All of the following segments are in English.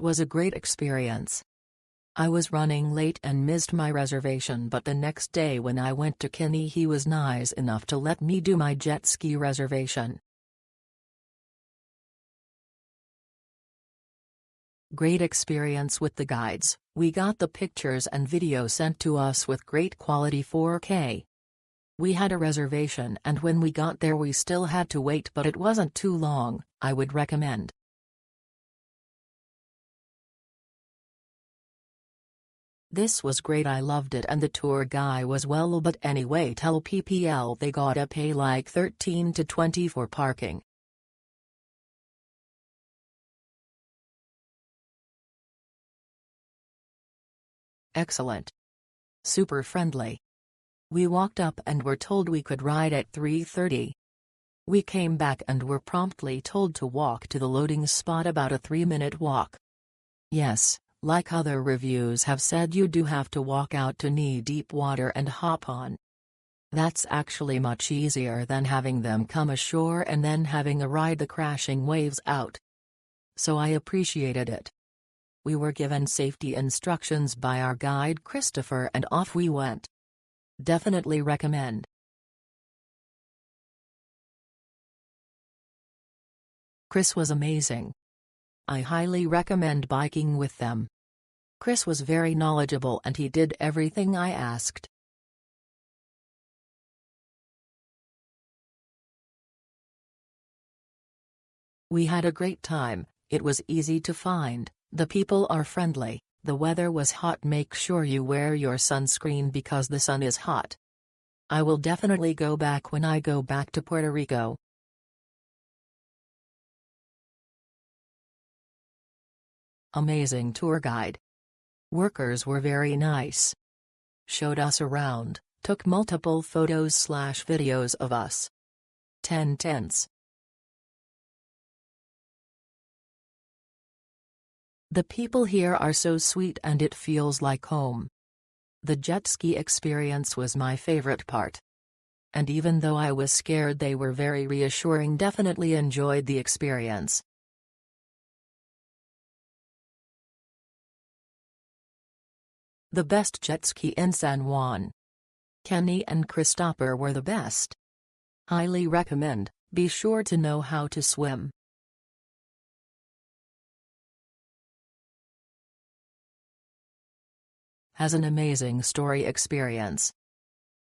was a great experience. I was running late and missed my reservation, but the next day when I went to Kenny, he was nice enough to let me do my jet ski reservation. Great experience with the guides. We got the pictures and video sent to us with great quality 4K. We had a reservation, and when we got there we still had to wait, but it wasn't too long. I would recommend. This was great, I loved it, and the tour guy was well, but anyway, tell PPL they gotta pay like 13 to 20 for parking. Excellent. Super friendly. We walked up and were told we could ride at 3:30. We came back and were promptly told to walk to the loading spot, about a 3-minute walk. Yes, like other reviews have said, you do have to walk out to knee-deep water and hop on. That's actually much easier than having them come ashore and then having a ride the crashing waves out. So I appreciated it. We were given safety instructions by our guide Christopher and off we went. Definitely recommend. Chris was amazing. I highly recommend biking with them. Chris was very knowledgeable and he did everything I asked. We had a great time. It was easy to find, the people are friendly, the weather was hot. Make sure you wear your sunscreen because the sun is hot. I will definitely go back when I go back to Puerto Rico. Amazing tour guide. Workers were very nice. Showed us around, took multiple photos/videos of us. 10/10s. The people here are so sweet and it feels like home. The jet ski experience was my favorite part. And even though I was scared, they were very reassuring. Definitely enjoyed the experience. The best jet ski in San Juan. Kenny and Christopher were the best. Highly recommend. Be sure to know how to swim. Has an amazing story experience.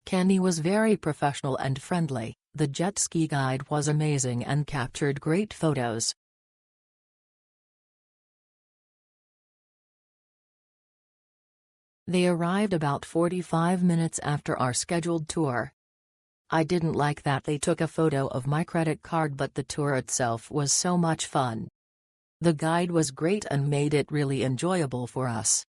Kenny was very professional and friendly, the jet ski guide was amazing and captured great photos. They arrived about 45 minutes after our scheduled tour. I didn't like that they took a photo of my credit card, but the tour itself was so much fun. The guide was great and made it really enjoyable for us.